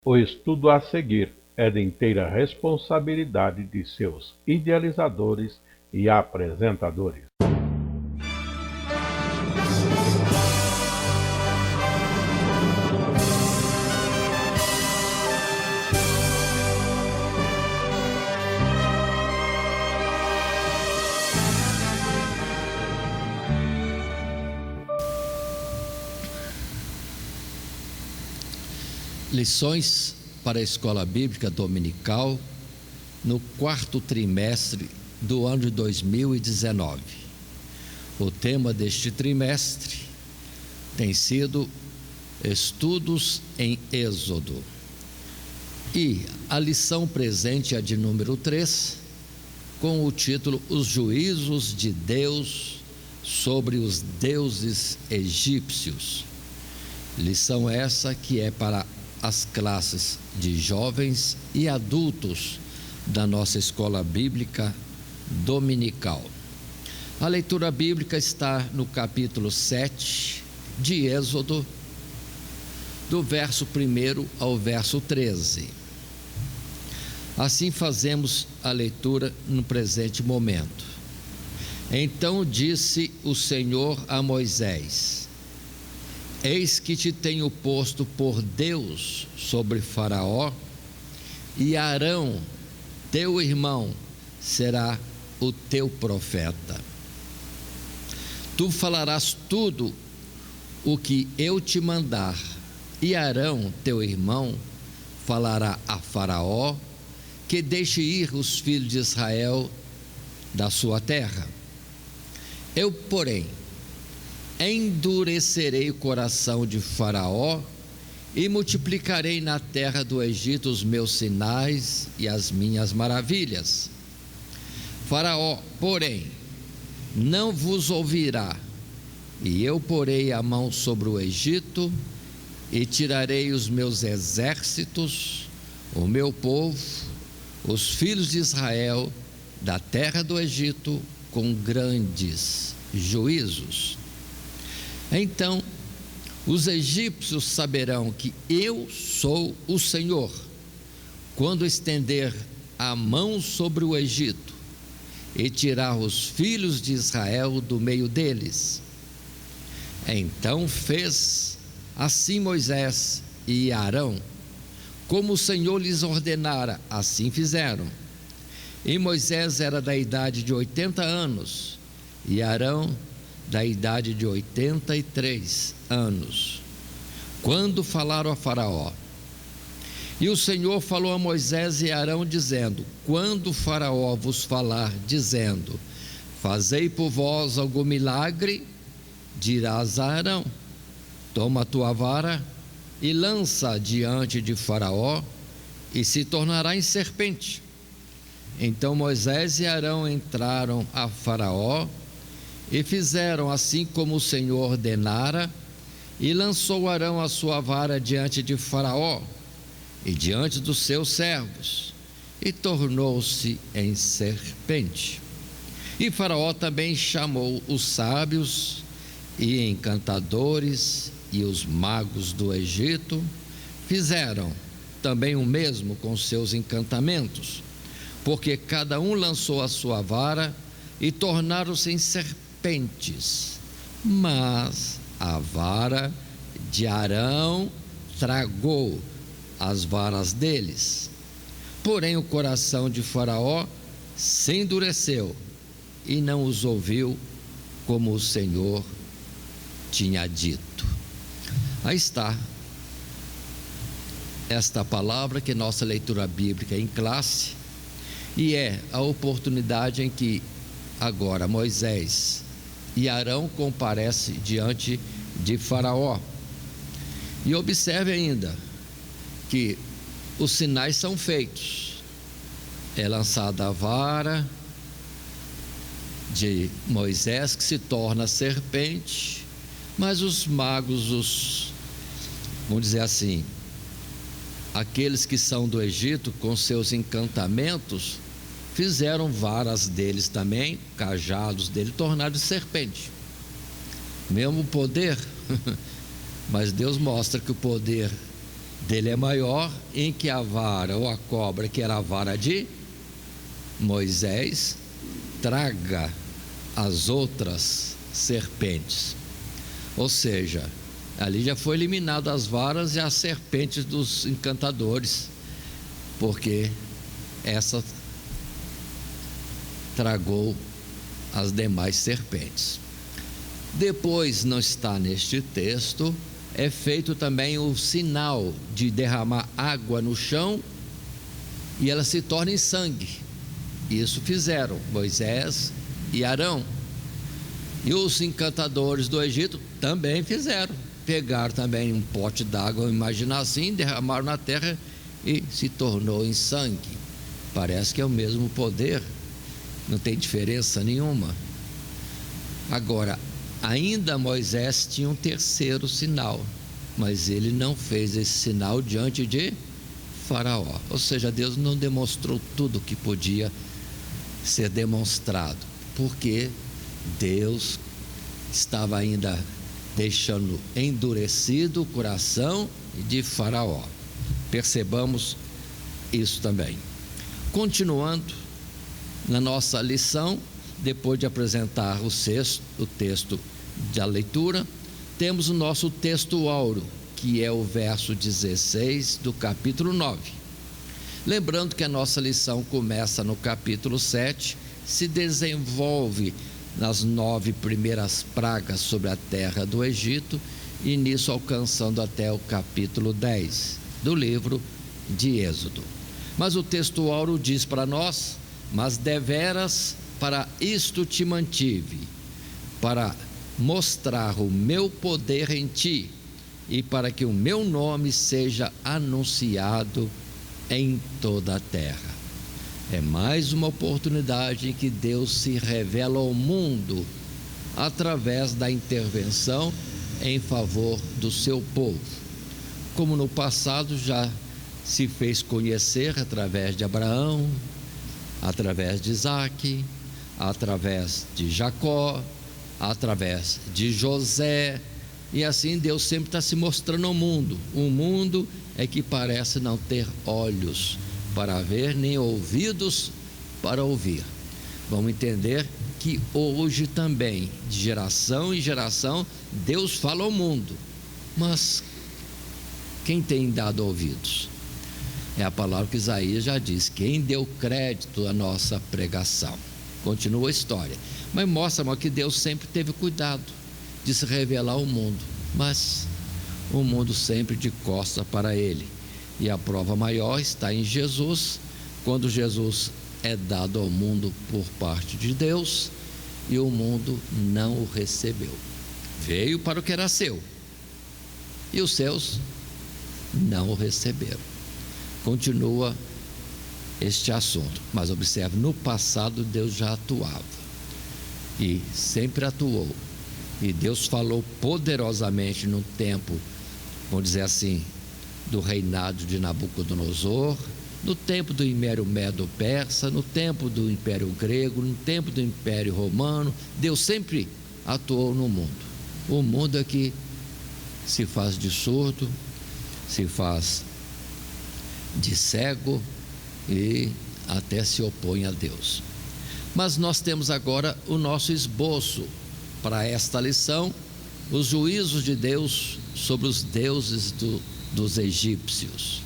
O estudo a seguir é de inteira responsabilidade de seus idealizadores e apresentadores. Lições para a Escola Bíblica Dominical no quarto trimestre do ano de 2019. O tema deste trimestre tem sido Estudos em Êxodo. E a lição presente é a de número 3, com o título Os Juízos de Deus sobre os Deuses Egípcios. Lição essa que é para as classes de jovens e adultos da nossa escola bíblica dominical. A leitura bíblica está no capítulo 7 de Êxodo, do verso 1 ao verso 13. Assim fazemos a leitura no presente momento. Então disse o Senhor a Moisés: Eis que te tenho posto por Deus sobre Faraó, e Arão, teu irmão, será o teu profeta. Tu falarás tudo o que eu te mandar, e Arão, teu irmão, falará a Faraó, que deixe ir os filhos de Israel da sua terra. Eu, porém, endurecerei o coração de Faraó e multiplicarei na terra do Egito os meus sinais e as minhas maravilhas. Faraó, porém, não vos ouvirá, e eu porei a mão sobre o Egito e tirarei os meus exércitos, o meu povo, os filhos de Israel, da terra do Egito com grandes juízos. Então os egípcios saberão que eu sou o Senhor, quando estender a mão sobre o Egito e tirar os filhos de Israel do meio deles. Então fez assim Moisés e Arão, como o Senhor lhes ordenara, assim fizeram. E Moisés era da idade de 80 anos, e Arão da idade de 83 anos, quando falaram a Faraó. E o Senhor falou a Moisés e Arão, dizendo: quando Faraó vos falar, dizendo: fazei por vós algum milagre, dirás a Arão: toma a tua vara e lança diante de Faraó, e se tornará em serpente. Então Moisés e Arão entraram a Faraó, e fizeram assim como o Senhor ordenara, e lançou Arão a sua vara diante de Faraó e diante dos seus servos, e tornou-se em serpente. E Faraó também chamou os sábios e encantadores e os magos do Egito, fizeram também o mesmo com seus encantamentos, porque cada um lançou a sua vara e tornaram-se em serpentes, mas a vara de Arão tragou as varas deles. Porém o coração de Faraó se endureceu e não os ouviu, como o Senhor tinha dito. Aí está esta palavra, que nossa leitura bíblica é em classe, e é a oportunidade em que agora Moisés e Arão comparecem diante de Faraó. E observe ainda que os sinais são feitos. É lançada a vara de Moisés, que se torna serpente, mas os magos, vamos dizer assim, aqueles que são do Egito, com seus encantamentos, fizeram varas deles também, cajados dele, tornaram de serpente. Mesmo poder, mas Deus mostra que o poder dele é maior, em que a vara ou a cobra, que era a vara de Moisés, traga as outras serpentes. Ou seja, ali já foi eliminado as varas e as serpentes dos encantadores, porque essa tragou as demais serpentes. Depois, não está neste texto, é feito também o sinal de derramar água no chão e ela se torna em sangue. Isso fizeram Moisés e Arão. E os encantadores do Egito também fizeram. Pegaram também um pote d'água, vamos imaginar assim, derramaram na terra e se tornou em sangue. Parece que é o mesmo poder, não tem diferença nenhuma. Agora, ainda Moisés tinha um terceiro sinal, mas ele não fez esse sinal diante de Faraó. Ou seja, Deus não demonstrou tudo o que podia ser demonstrado, porque Deus estava ainda deixando endurecido o coração de Faraó. Percebamos isso também. Continuando na nossa lição, depois de apresentar o texto da leitura, temos o nosso texto áureo, que é o verso 16 do capítulo 9. Lembrando que a nossa lição começa no capítulo 7, se desenvolve nas 9 primeiras pragas sobre a terra do Egito, e nisso alcançando até o capítulo 10 do livro de Êxodo. Mas o texto áureo diz para nós: mas deveras para isto te mantive, para mostrar o meu poder em ti, e para que o meu nome seja anunciado em toda a terra. É mais uma oportunidade em que Deus se revela ao mundo através da intervenção em favor do seu povo. Como no passado já se fez conhecer através de Abraão, através de Isaque, através de Jacó, através de José, e assim Deus sempre está se mostrando ao mundo. O mundo é que parece não ter olhos para ver, nem ouvidos para ouvir. Vamos entender que hoje também, de geração em geração, Deus fala ao mundo, mas quem tem dado ouvidos? É a palavra que Isaías já diz: quem deu crédito à nossa pregação? Continua a história, mas mostra que Deus sempre teve cuidado de se revelar ao mundo, mas o mundo sempre de costas para ele. E a prova maior está em Jesus, quando Jesus é dado ao mundo por parte de Deus e o mundo não o recebeu. Veio para o que era seu e os seus não o receberam. Continua este assunto, mas observe, no passado Deus já atuava e sempre atuou, e Deus falou poderosamente no tempo, vamos dizer assim, do reinado de Nabucodonosor, no tempo do Império Medo-Persa, no tempo do Império Grego, no tempo do Império Romano. Deus sempre atuou no mundo. O mundo é que se faz de surdo, se faz de cego e até se opõe a Deus. Mas nós temos agora o nosso esboço para esta lição: os juízos de Deus sobre os deuses dos egípcios.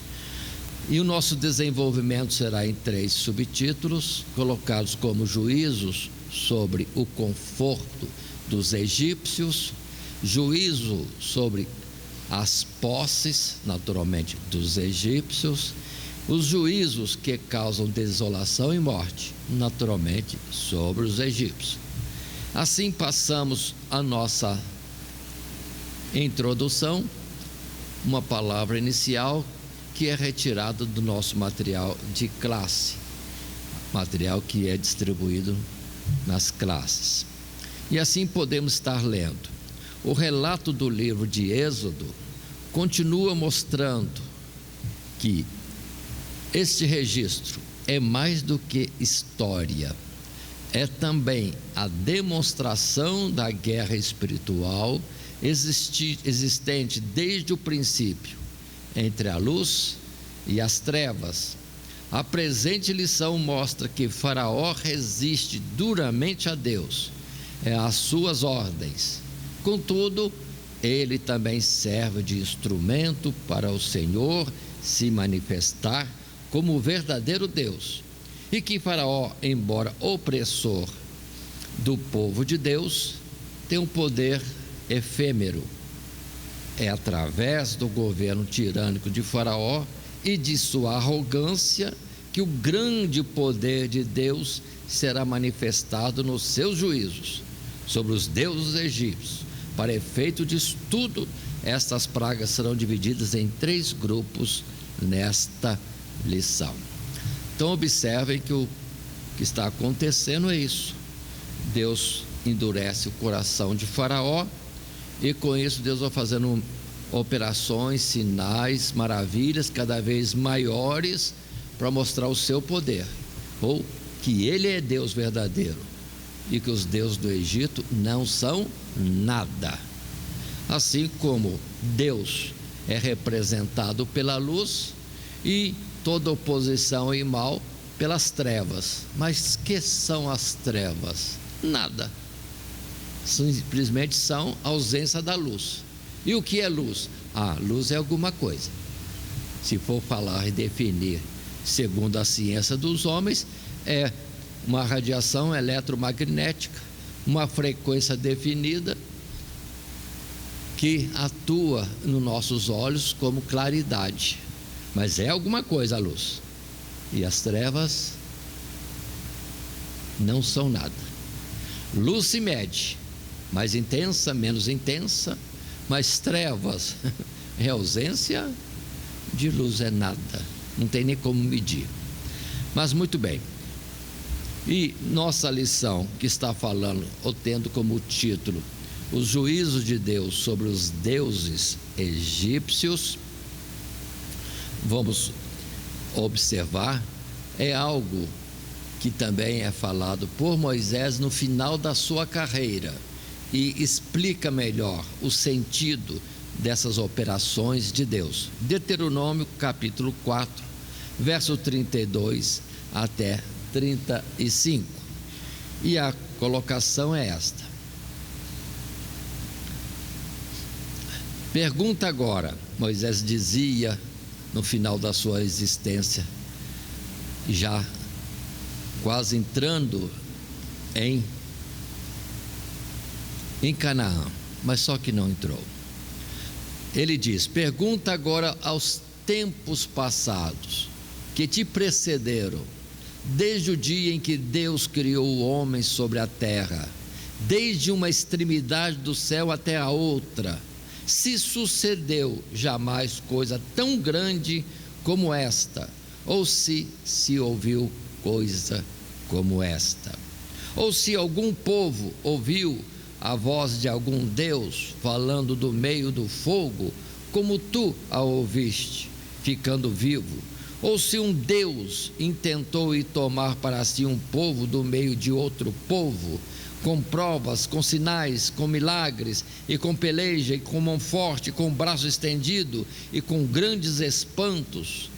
E o nosso desenvolvimento será em 3 subtítulos, colocados como juízos sobre o conforto dos egípcios, juízo sobre as posses, naturalmente, dos egípcios, os juízos que causam desolação e morte, naturalmente, sobre os egípcios. Assim passamos a nossa introdução, uma palavra inicial que é retirada do nosso material de classe, material que é distribuído nas classes. E assim podemos estar lendo. O relato do livro de Êxodo continua mostrando que este registro é mais do que história, é também a demonstração da guerra espiritual existente desde o princípio entre a luz e as trevas. A presente lição mostra que Faraó resiste duramente a Deus, às suas ordens. Contudo, ele também serve de instrumento para o Senhor se manifestar como o verdadeiro Deus. E que Faraó, embora opressor do povo de Deus, tem um poder efêmero. É através do governo tirânico de Faraó e de sua arrogância que o grande poder de Deus será manifestado nos seus juízos sobre os deuses egípcios. Para efeito de estudo, estas pragas serão divididas em 3 grupos nesta lição. Então observem que o que está acontecendo é isso. Deus endurece o coração de Faraó e com isso Deus vai fazendo operações, sinais, maravilhas cada vez maiores para mostrar o seu poder, ou que ele é Deus verdadeiro e que os deuses do Egito não são nada. Assim como Deus é representado pela luz e toda oposição e mal pelas trevas. Mas que são as trevas? Nada. Simplesmente são a ausência da luz. E o que é luz? Luz é alguma coisa. Se for falar e definir segundo a ciência dos homens, é uma radiação eletromagnética, uma frequência definida que atua nos nossos olhos como claridade. Mas é alguma coisa a luz. E as trevas não são nada. Luz se mede, mais intensa, menos intensa, mas trevas é ausência de luz, é nada, não tem nem como medir. Mas muito bem, e nossa lição que está falando, ou tendo como título, os juízos de Deus sobre os deuses egípcios, vamos observar, é algo que também é falado por Moisés no final da sua carreira e explica melhor o sentido dessas operações de Deus. Deuteronômio capítulo 4, verso 32 até 35. E a colocação é esta: pergunta agora, Moisés dizia no final da sua existência, já quase entrando em Canaã, mas só que não entrou. Ele diz: pergunta agora aos tempos passados que te precederam, desde o dia em que Deus criou o homem sobre a terra, desde uma extremidade do céu até a outra, se sucedeu jamais coisa tão grande como esta, ou se ouviu coisa como esta, ou se algum povo ouviu a voz de algum Deus falando do meio do fogo, como tu a ouviste, ficando vivo, ou se um Deus intentou ir tomar para si um povo do meio de outro povo, com provas, com sinais, com milagres, e com peleja, e com mão forte, com braço estendido, e com grandes espantos,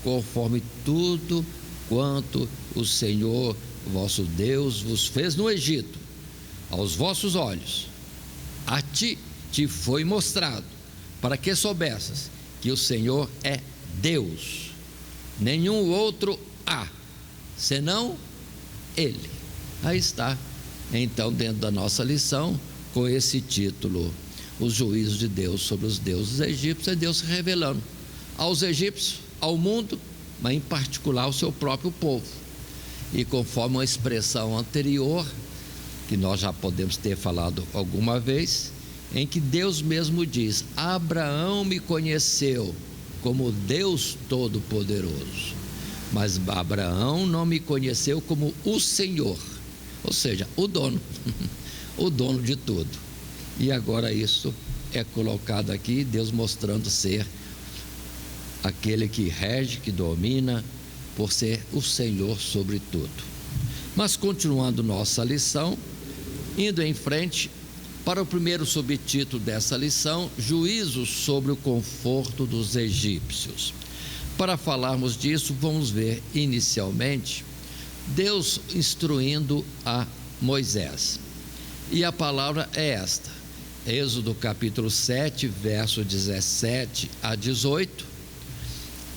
conforme tudo quanto o Senhor vosso Deus vos fez no Egito, aos vossos olhos. A ti te foi mostrado, para que soubessas que o Senhor é Deus, nenhum outro há, senão Ele. Aí está, então, dentro da nossa lição, com esse título, os juízos de Deus sobre os deuses egípcios, é Deus se revelando aos egípcios, ao mundo, mas em particular ao seu próprio povo. E conforme uma expressão anterior, que nós já podemos ter falado alguma vez, em que Deus mesmo diz: Abraão me conheceu como Deus Todo-Poderoso, mas Abraão não me conheceu como o Senhor, ou seja, o dono, o dono de tudo. E agora isso é colocado aqui, Deus mostrando ser aquele que rege, que domina, por ser o Senhor sobre tudo. Mas continuando nossa lição, indo em frente, Para o primeiro subtítulo dessa lição, juízos sobre o conforto dos egípcios. Para falarmos disso, vamos ver inicialmente Deus instruindo a Moisés. E a palavra é esta, Êxodo capítulo 7, verso 17 a 18,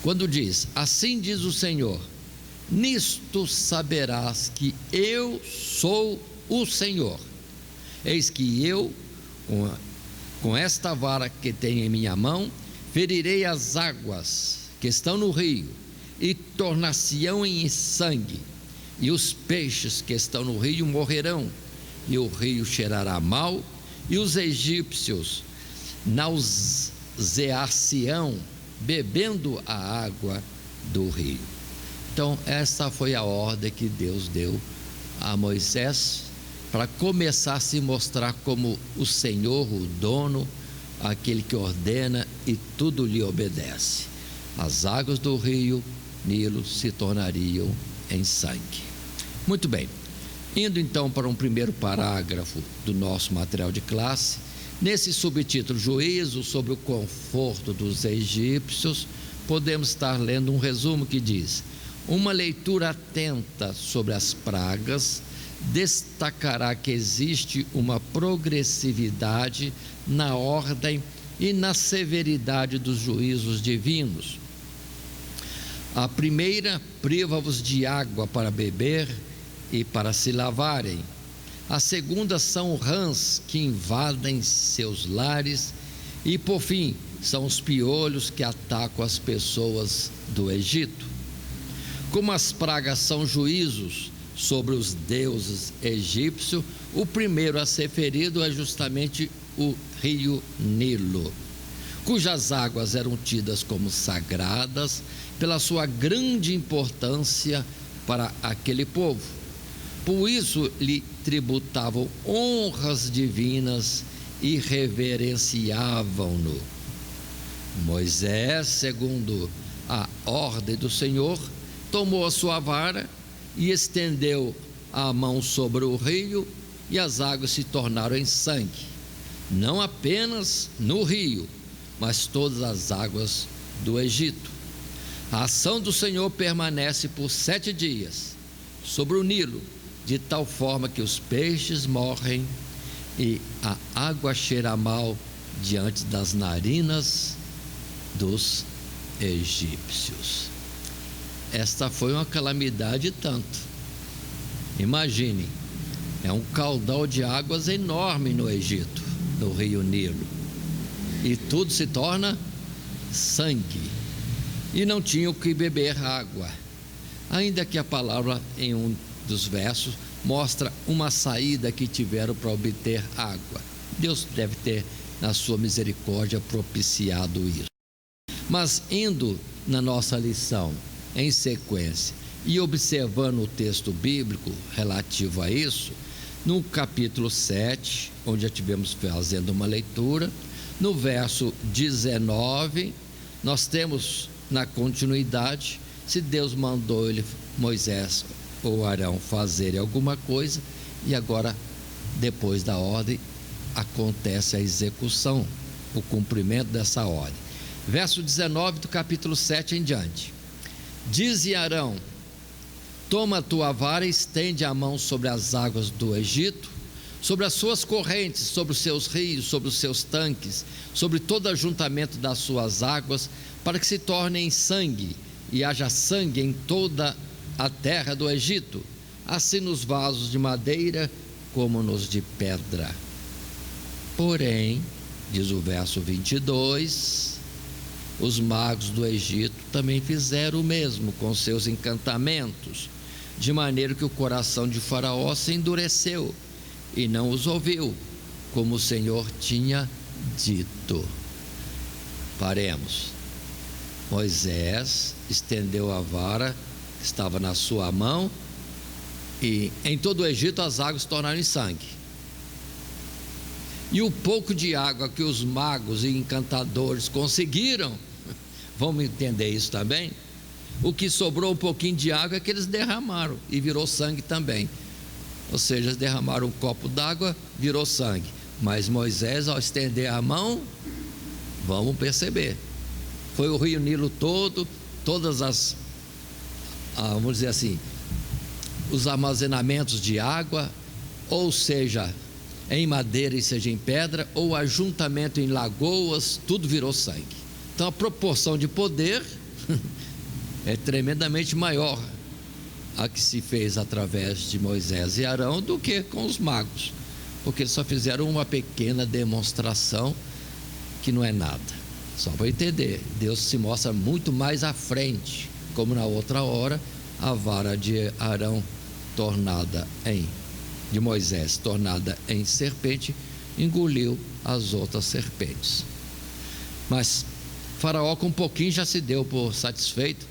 quando diz: assim diz o Senhor, nisto saberás que eu sou o Senhor. Eis que eu, com esta vara que tenho em minha mão, ferirei as águas que estão no rio, e tornar-se-ão em sangue, e os peixes que estão no rio morrerão, e o rio cheirará mal, e os egípcios nausear-se-ão, bebendo a água do rio. Então, essa foi a ordem que Deus deu a Moisés, para começar a se mostrar como o Senhor, o dono, aquele que ordena e tudo lhe obedece. As águas do rio Nilo se tornariam em sangue. Muito bem, indo então para um primeiro parágrafo do nosso material de classe, nesse subtítulo, Juízo sobre o conforto dos egípcios, podemos estar lendo um resumo que diz: uma leitura atenta sobre as pragas destacará que existe uma progressividade na ordem e na severidade dos juízos divinos. A primeira, priva-vos de água para beber e para se lavarem. A segunda são rãs que invadem seus lares. E por fim, são os piolhos que atacam as pessoas do Egito. Como as pragas são juízos sobre os deuses egípcios, o primeiro a ser ferido é justamente o rio Nilo, cujas águas eram tidas como sagradas pela sua grande importância para aquele povo. Por isso lhe tributavam honras divinas e reverenciavam-no. Moisés, segundo a ordem do Senhor, tomou a sua vara e estendeu a mão sobre o rio, e as águas se tornaram em sangue, não apenas no rio, mas todas as águas do Egito. A ação do Senhor permanece por 7 dias sobre o Nilo, de tal forma que os peixes morrem e a água cheira mal diante das narinas dos egípcios. Esta foi uma calamidade tanto. Imaginem, é um caudal de águas enorme no Egito, no rio Nilo, e tudo se torna sangue, e não tinham que beber água, ainda que a palavra em um dos versos mostra uma saída que tiveram para obter água. Deus deve ter, na sua misericórdia, propiciado isso. Mas indo na nossa lição em sequência e observando o texto bíblico relativo a isso, no capítulo 7, onde já tivemos fazendo uma leitura, no verso 19, nós temos na continuidade, se Deus mandou Moisés ou Arão fazerem alguma coisa, e agora, depois da ordem, acontece a execução, o cumprimento dessa ordem. Verso 19 do capítulo 7 em diante: dize Arão: toma a tua vara e estende a mão sobre as águas do Egito, sobre as suas correntes, sobre os seus rios, sobre os seus tanques, sobre todo ajuntamento das suas águas, para que se tornem sangue, e haja sangue em toda a terra do Egito, assim nos vasos de madeira como nos de pedra. Porém, diz o verso 22, os magos do Egito também fizeram o mesmo com seus encantamentos, de maneira que o coração de Faraó se endureceu e não os ouviu, como o Senhor tinha dito. Paremos. Moisés estendeu a vara que estava na sua mão, e em todo o Egito as águas se tornaram em sangue. E o pouco de água que os magos e encantadores conseguiram, vamos entender isso também, o que sobrou um pouquinho de água é que eles derramaram e virou sangue também. Ou seja, eles derramaram um copo d'água, virou sangue. Mas Moisés, ao estender a mão, vamos perceber, foi o rio Nilo todo, todas as, vamos dizer assim, os armazenamentos de água, ou seja, em madeira e seja em pedra, ou ajuntamento em lagoas, tudo virou sangue. Então a proporção de poder é tremendamente maior a que se fez através de Moisés e Arão do que com os magos, porque eles só fizeram uma pequena demonstração que não é nada. Só para entender, Deus se mostra muito mais à frente, como na outra hora a vara de Arão de Moisés tornada em serpente engoliu as outras serpentes. Mas Faraó com um pouquinho já se deu por satisfeito,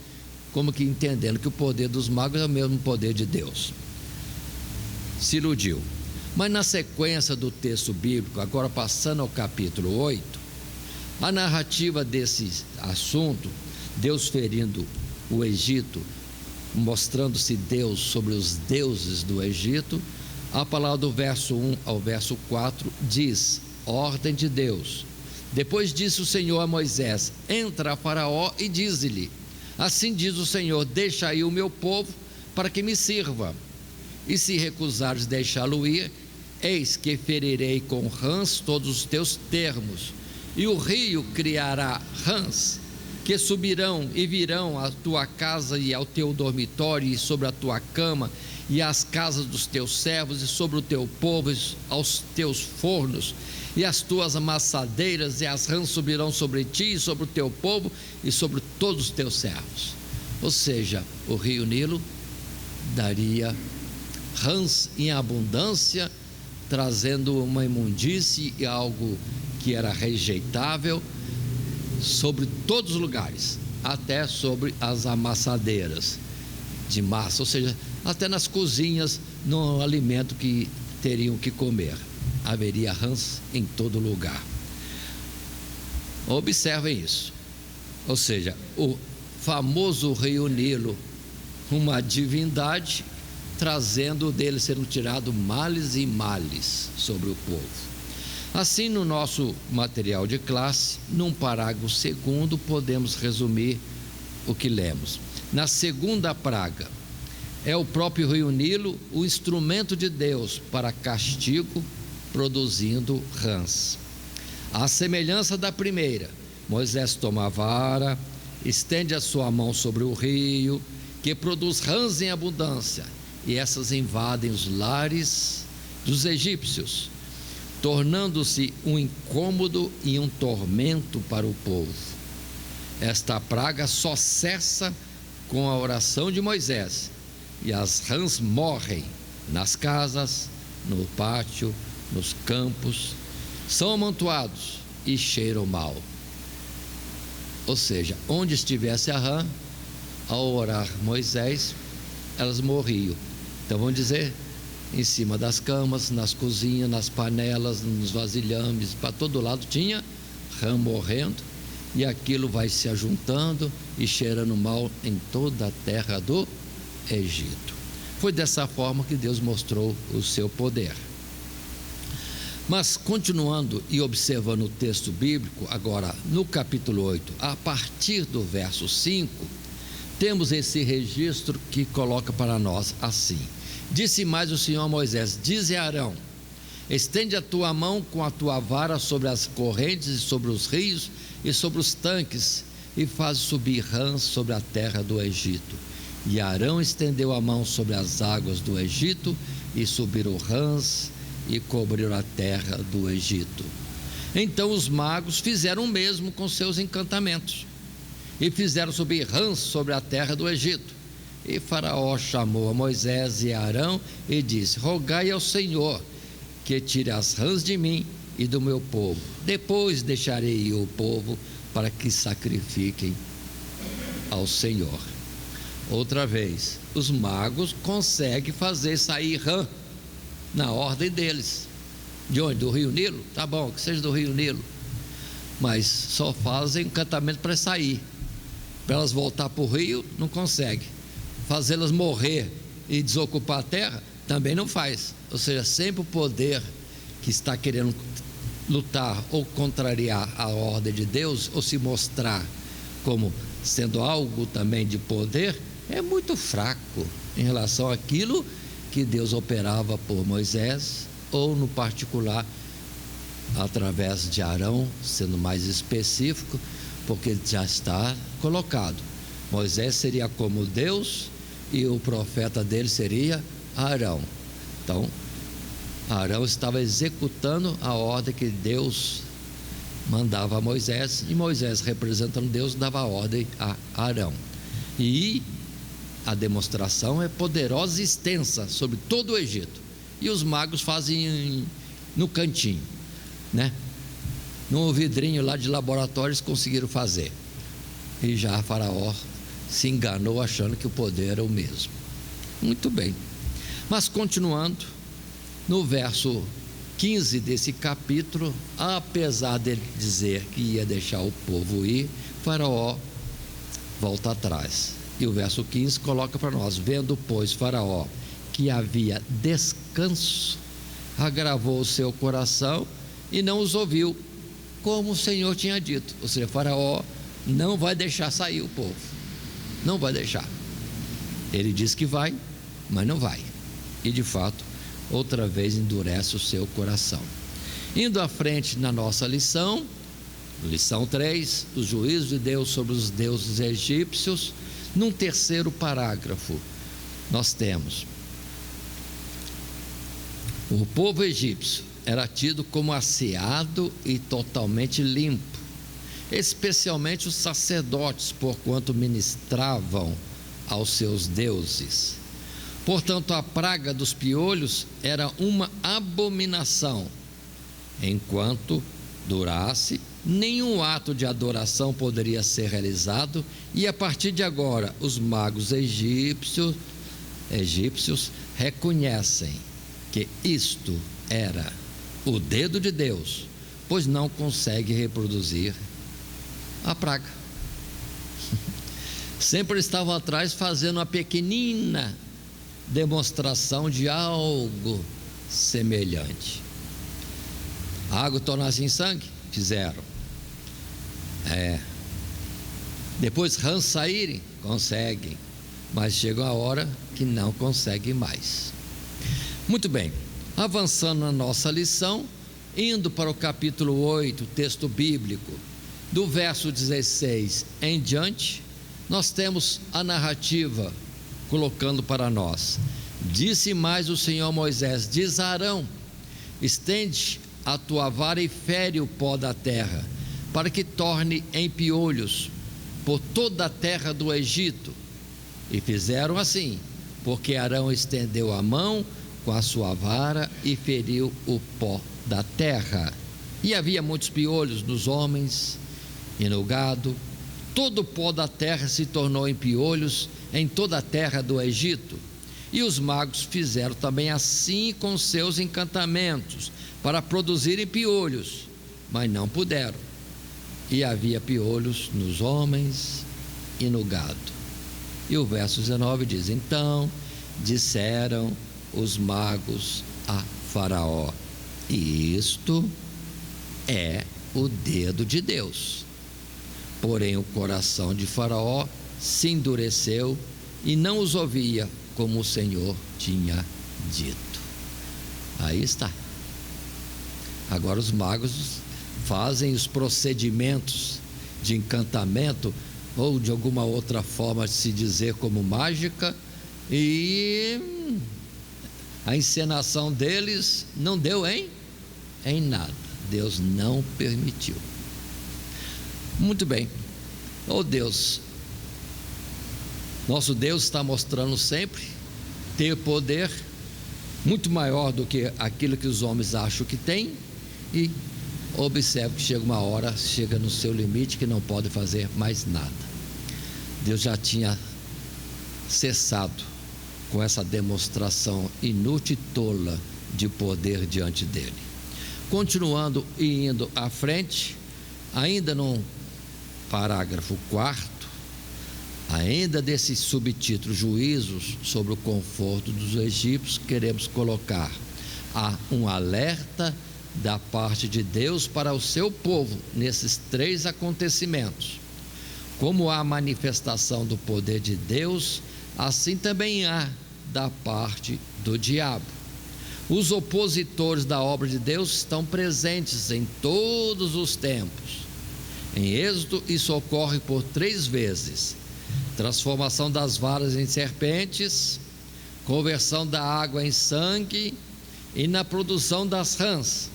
como que entendendo que o poder dos magos é o mesmo poder de Deus. Se iludiu. Mas na sequência do texto bíblico, agora passando ao capítulo 8, a narrativa desse assunto, Deus ferindo o Egito, mostrando-se Deus sobre os deuses do Egito, a palavra do verso 1 ao verso 4 diz: ordem de Deus. Depois disse o Senhor a Moisés: entra a Faraó e dize-lhe: assim diz o Senhor, deixa aí o meu povo para que me sirva. E se recusares deixá-lo ir, eis que ferirei com rãs todos os teus termos, e o rio criará rãs, que subirão e virão à tua casa e ao teu dormitório e sobre a tua cama e às casas dos teus servos e sobre o teu povo e aos teus fornos e as tuas amassadeiras, e as rãs subirão sobre ti e sobre o teu povo e sobre todos os teus servos. Ou seja, o rio Nilo daria rãs em abundância, trazendo uma imundície e algo que era rejeitável sobre todos os lugares, até sobre as amassadeiras de massa, ou seja, até nas cozinhas, no alimento que teriam que comer, haveria rãs em todo lugar. Observem isso, ou seja, o famoso rio Nilo, uma divindade, trazendo dele sendo tirado males e males sobre o povo. Assim, no nosso material de classe, num parágrafo segundo, podemos resumir o que lemos. Na segunda praga, é o próprio rio Nilo o instrumento de Deus para castigo, produzindo rãs. À semelhança da primeira, Moisés toma a vara, estende a sua mão sobre o rio, que produz rãs em abundância, e essas invadem os lares dos egípcios, tornando-se um incômodo e um tormento para o povo. Esta praga só cessa com a oração de Moisés, e as rãs morrem nas casas, no pátio, nos campos, são amontoados e cheiram mal. Ou seja, onde estivesse a rã, ao orar Moisés, elas morriam. Então vamos dizer, em cima das camas, nas cozinhas, nas panelas, nos vasilhames, para todo lado tinha rã morrendo, e aquilo vai se ajuntando e cheirando mal em toda a terra do Egito. Foi dessa forma que Deus mostrou o seu poder. Mas continuando e observando o texto bíblico, agora no capítulo 8, a partir do verso 5, temos esse registro que coloca para nós assim: disse mais o Senhor a Moisés: dize a Arão, estende a tua mão com a tua vara sobre as correntes e sobre os rios e sobre os tanques, e faz subir rãs sobre a terra do Egito. E Arão estendeu a mão sobre as águas do Egito, e subiram rãs e cobriram a terra do Egito. Então os magos fizeram o mesmo com seus encantamentos, e fizeram subir rãs sobre a terra do Egito. E Faraó chamou a Moisés e a Arão e disse: rogai ao Senhor que tire as rãs de mim e do meu povo, depois deixarei ir o povo para que sacrifiquem ao Senhor. Outra vez, os magos conseguem fazer sair rã na ordem deles. De onde? Do rio Nilo? Tá bom, que seja do rio Nilo, mas só fazem encantamento para sair. Para elas voltar para o rio, não consegue. Fazê-las morrer e desocupar a terra, também não faz. Ou seja, sempre o poder que está querendo lutar ou contrariar a ordem de Deus, ou se mostrar como sendo algo também de poder, é muito fraco em relação àquilo que Deus operava por Moisés, ou no particular através de Arão, sendo mais específico, porque já está colocado. Moisés seria como Deus e o profeta dele seria Arão. Então, Arão estava executando a ordem que Deus mandava a Moisés, e Moisés, representando Deus, dava a ordem a Arão. E a demonstração é poderosa e extensa sobre todo o Egito. E os magos fazem no cantinho, né? No vidrinho lá de laboratórios conseguiram fazer. E já Faraó se enganou achando que o poder era o mesmo. Muito bem. Mas continuando, no verso 15 desse capítulo, apesar dele dizer que ia deixar o povo ir, Faraó volta atrás. E o verso 15 coloca para nós: vendo, pois, Faraó que havia descanso, agravou o seu coração e não os ouviu, como o Senhor tinha dito. Ou seja, Faraó não vai deixar sair o povo, não vai deixar. Ele diz que vai, mas não vai. E de fato, outra vez endurece o seu coração. Indo à frente na nossa lição 3, os juízos de Deus sobre os deuses egípcios. Num terceiro parágrafo, nós temos: o povo egípcio era tido como asseado e totalmente limpo, especialmente os sacerdotes, porquanto ministravam aos seus deuses. Portanto, a praga dos piolhos era uma abominação. Enquanto durasse, nenhum ato de adoração poderia ser realizado, e a partir de agora, os magos egípcios reconhecem que isto era o dedo de Deus, pois não consegue reproduzir a praga. Sempre estavam atrás fazendo uma pequenina demonstração de algo semelhante. A água tornar-se em sangue? Fizeram. Depois rãs saírem? Conseguem. Mas chega a hora que não conseguem mais. Muito bem, avançando na nossa lição, indo para o capítulo 8, texto bíblico, do verso 16 em diante, nós temos a narrativa colocando para nós: disse mais o Senhor a Moisés: diz a Arão, estende a tua vara e fere o pó da terra, para que torne em piolhos por toda a terra do Egito. E fizeram assim, porque Arão estendeu a mão com a sua vara e feriu o pó da terra. E havia muitos piolhos nos homens e no gado. Todo o pó da terra se tornou em piolhos em toda a terra do Egito. E os magos fizeram também assim com seus encantamentos, para produzirem piolhos, mas não puderam. E havia piolhos nos homens e no gado. E o verso 19 diz: então disseram os magos a Faraó: isto é o dedo de Deus. Porém o coração de Faraó se endureceu e não os ouvia, como o Senhor tinha dito. Aí está. Agora os magos fazem os procedimentos de encantamento, ou de alguma outra forma de se dizer, como mágica, e a encenação deles não deu em nada. Deus não permitiu. Muito bem. Oh Deus, nosso Deus está mostrando sempre ter poder muito maior do que aquilo que os homens acham que tem, e observe que chega uma hora, chega no seu limite, que não pode fazer mais nada. Deus já tinha cessado com essa demonstração inútil e tola de poder diante dele. Continuando e indo à frente, ainda no parágrafo 4º, ainda desse subtítulo, juízos sobre o conforto dos egípcios, queremos colocar: há um alerta da parte de Deus para o seu povo nesses três acontecimentos. Como há manifestação do poder de Deus, assim também há da parte do diabo. Os opositores da obra de Deus estão presentes em todos os tempos. Em Êxodo, isso ocorre por 3 vezes: transformação das varas em serpentes, conversão da água em sangue e na produção das rãs.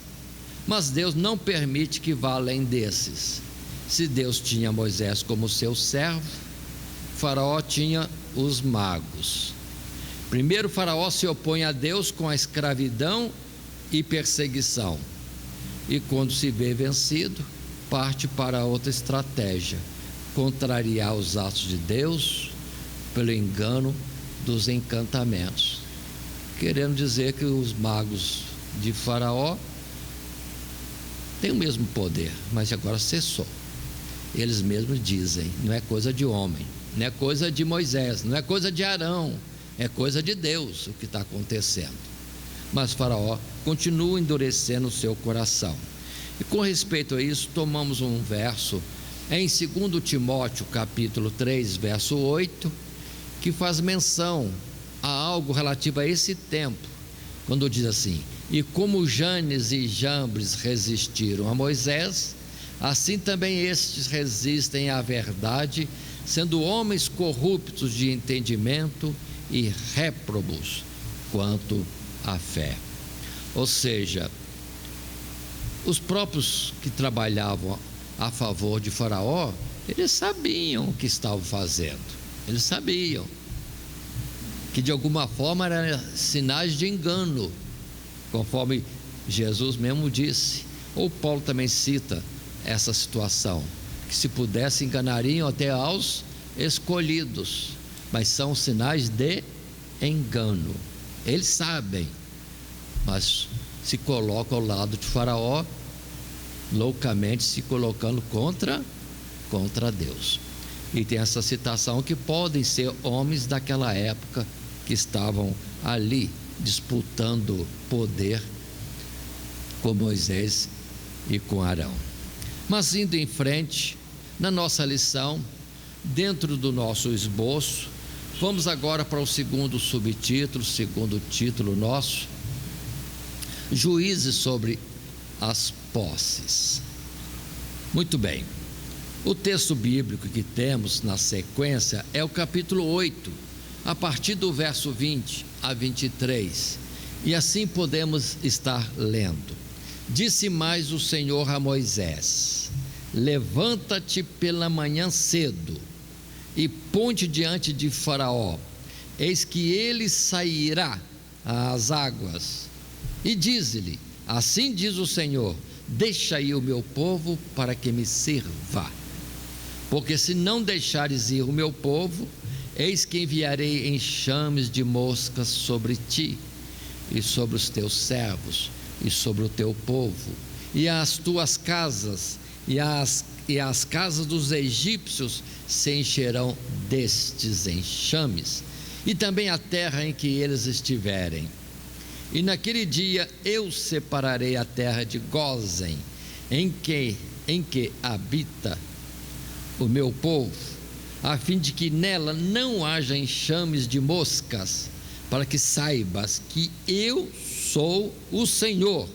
Mas Deus não permite que vá além desses. Se Deus tinha Moisés como seu servo, Faraó tinha os magos. Primeiro, Faraó se opõe a Deus com a escravidão e perseguição, e quando se vê vencido, parte para outra estratégia: contrariar os atos de Deus pelo engano dos encantamentos, querendo dizer que os magos de Faraó têm o mesmo poder, mas agora cessou. Eles mesmos dizem: não é coisa de homem, não é coisa de Moisés, não é coisa de Arão, é coisa de Deus o que está acontecendo. Mas Faraó continua endurecendo o seu coração. E com respeito a isso, tomamos um verso em 2 Timóteo capítulo 3, verso 8, que faz menção a algo relativo a esse tempo, quando diz assim: e como Janes e Jambres resistiram a Moisés, assim também estes resistem à verdade, sendo homens corruptos de entendimento e réprobos quanto à fé. Ou seja, os próprios que trabalhavam a favor de Faraó, eles sabiam o que estavam fazendo, eles sabiam que de alguma forma eram sinais de engano, conforme Jesus mesmo disse, ou Paulo também cita essa situação, que se pudesse enganariam até aos escolhidos, mas são sinais de engano. Eles sabem, mas se colocam ao lado de Faraó, loucamente se colocando contra Deus. E tem essa citação que podem ser homens daquela época que estavam ali disputando poder com Moisés e com Arão. Mas indo em frente, na nossa lição, dentro do nosso esboço, vamos agora para o segundo subtítulo, segundo título nosso: Juízes sobre as posses. Muito bem, o texto bíblico que temos na sequência é o capítulo 8, a partir do verso 20 a 23, e assim podemos estar lendo. Disse mais o Senhor a Moisés: levanta-te pela manhã cedo e ponte diante de Faraó, eis que ele sairá às águas, e diz-lhe: assim diz o Senhor, deixa aí o meu povo para que me sirva, porque se não deixares ir o meu povo, eis que enviarei enxames de moscas sobre ti e sobre os teus servos e sobre o teu povo, e as tuas casas e as casas dos egípcios se encherão destes enxames, e também a terra em que eles estiverem. E naquele dia eu separarei a terra de Gósen, em que habita o meu povo, a fim de que nela não haja enxames de moscas, para que saibas que eu sou o Senhor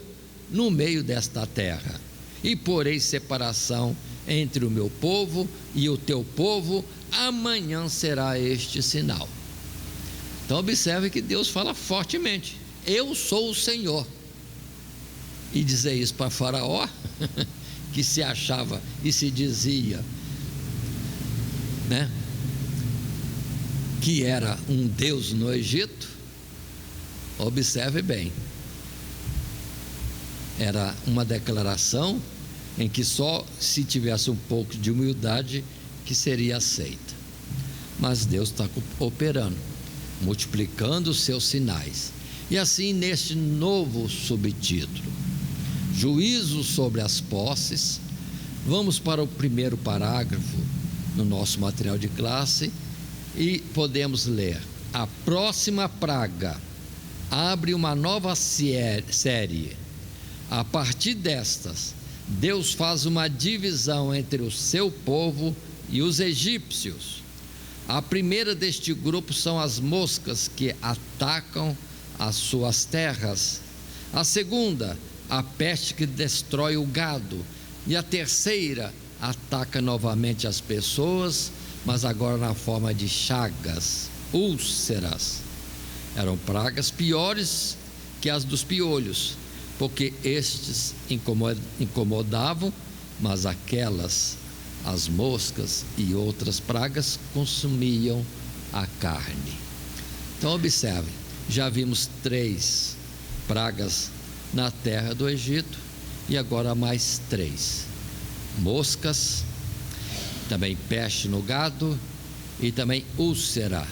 no meio desta terra. E porei separação entre o meu povo e o teu povo, amanhã será este sinal. Então observe que Deus fala fortemente: eu sou o Senhor. E dizer isso para Faraó, que se achava e se dizia, né, que era um Deus no Egito, observe bem, era uma declaração em que só se tivesse um pouco de humildade que seria aceita. Mas Deus está operando, multiplicando os seus sinais. E assim, neste novo subtítulo, Juízo sobre as posses, vamos para o primeiro parágrafo no nosso material de classe e podemos ler: a próxima praga abre uma nova série. A partir destas, Deus faz uma divisão entre o seu povo e os egípcios. A primeira deste grupo são as moscas que atacam as suas terras. A segunda, a peste que destrói o gado. E a terceira, ataca novamente as pessoas, mas agora na forma de chagas, úlceras. Eram pragas piores que as dos piolhos, porque estes incomodavam, mas aquelas, as moscas e outras pragas, consumiam a carne. Então observem, já vimos 3 pragas na terra do Egito e agora mais 3: moscas, também peste no gado e também úlcera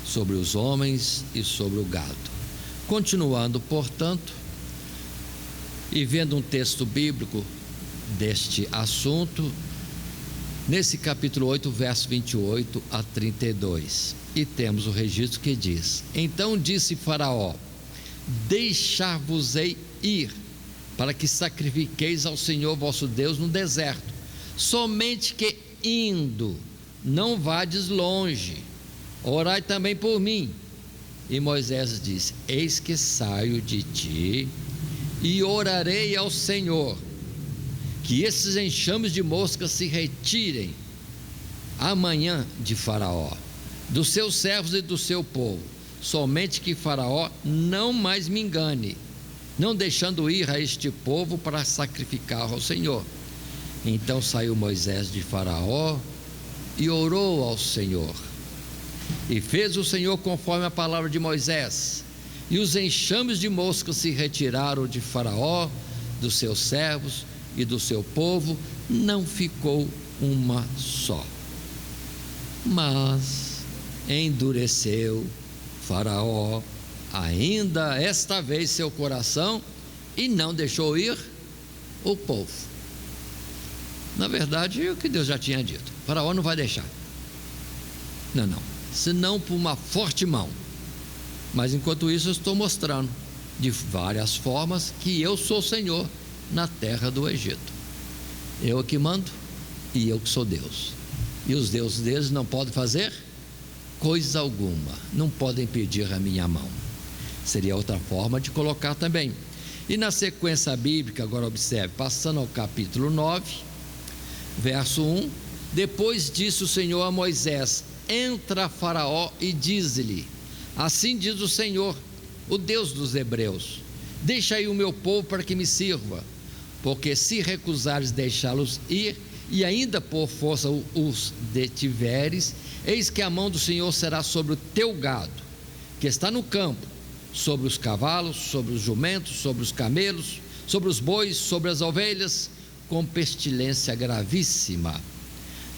sobre os homens e sobre o gado. Continuando, portanto, e vendo um texto bíblico deste assunto, nesse capítulo 8, verso 28 a 32, e temos o registro que diz: Então disse Faraó: Deixar-vos-ei ir, para que sacrifiqueis ao Senhor vosso Deus no deserto, somente que indo, não vades longe, orai também por mim. E Moisés disse: Eis que saio de ti e orarei ao Senhor, que esses enxames de moscas se retirem amanhã de Faraó, dos seus servos e do seu povo, somente que Faraó não mais me engane, não deixando ir a este povo para sacrificar ao Senhor. Então saiu Moisés de Faraó e orou ao Senhor, e fez o Senhor conforme a palavra de Moisés, e os enxames de moscas se retiraram de Faraó, dos seus servos e do seu povo, não ficou uma só. Mas endureceu Faraó ainda esta vez seu coração e não deixou ir o povo. Na verdade, é o que Deus já tinha dito: Faraó não vai deixar, não, senão por uma forte mão. Mas enquanto isso, eu estou mostrando de várias formas que eu sou Senhor na terra do Egito. Eu que mando e eu que sou Deus. E os deuses deles não podem fazer coisa alguma, não podem impedir a minha mão. Seria outra forma de colocar também. E na sequência bíblica, agora observe, passando ao capítulo 9, verso 1: Depois disse o Senhor a Moisés: Entra, Faraó, e dize-lhe: Assim diz o Senhor, o Deus dos hebreus: Deixa aí o meu povo para que me sirva, porque se recusares deixá-los ir, e ainda por força os detiveres, eis que a mão do Senhor será sobre o teu gado, que está no campo, sobre os cavalos, sobre os jumentos, sobre os camelos, sobre os bois, sobre as ovelhas, com pestilência gravíssima.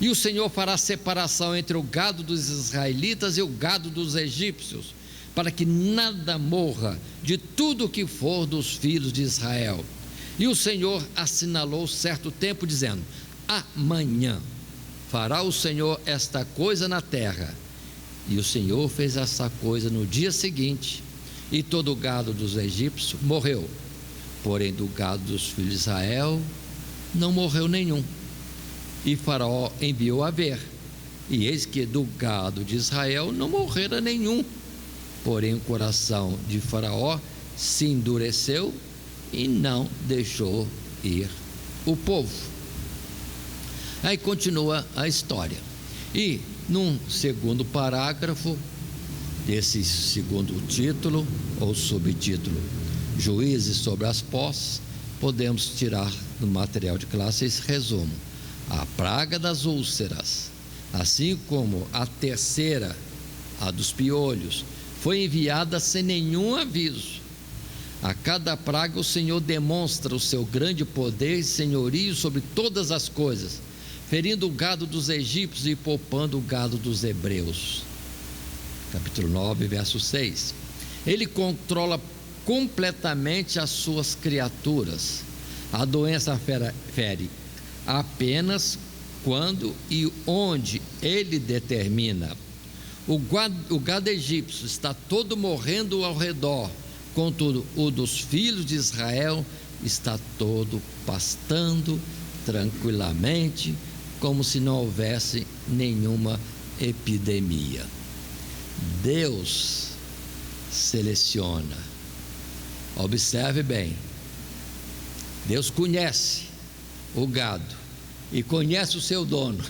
E o Senhor fará separação entre o gado dos israelitas e o gado dos egípcios, para que nada morra de tudo que for dos filhos de Israel. E o Senhor assinalou certo tempo, dizendo: Amanhã fará o Senhor esta coisa na terra. E o Senhor fez essa coisa no dia seguinte, e todo o gado dos egípcios morreu, porém do gado dos filhos de Israel não morreu nenhum. E Faraó enviou a ver, e eis que do gado de Israel não morrera nenhum, porém o coração de Faraó se endureceu e não deixou ir o povo. Aí continua a história, e num segundo parágrafo desse segundo título ou subtítulo, Juízes sobre as posses, podemos tirar do material de classe esse resumo: a praga das úlceras, assim como a terceira, a dos piolhos, foi enviada sem nenhum aviso. A cada praga o Senhor demonstra o seu grande poder e senhorio sobre todas as coisas, ferindo o gado dos egípcios e poupando o gado dos hebreus. Capítulo 9, verso 6. Ele controla completamente as suas criaturas. A doença fere apenas quando e onde ele determina. O gado egípcio está todo morrendo ao redor, contudo o dos filhos de Israel está todo pastando tranquilamente, como se não houvesse nenhuma epidemia. Deus seleciona. Observe bem. Deus conhece o gado e conhece o seu dono.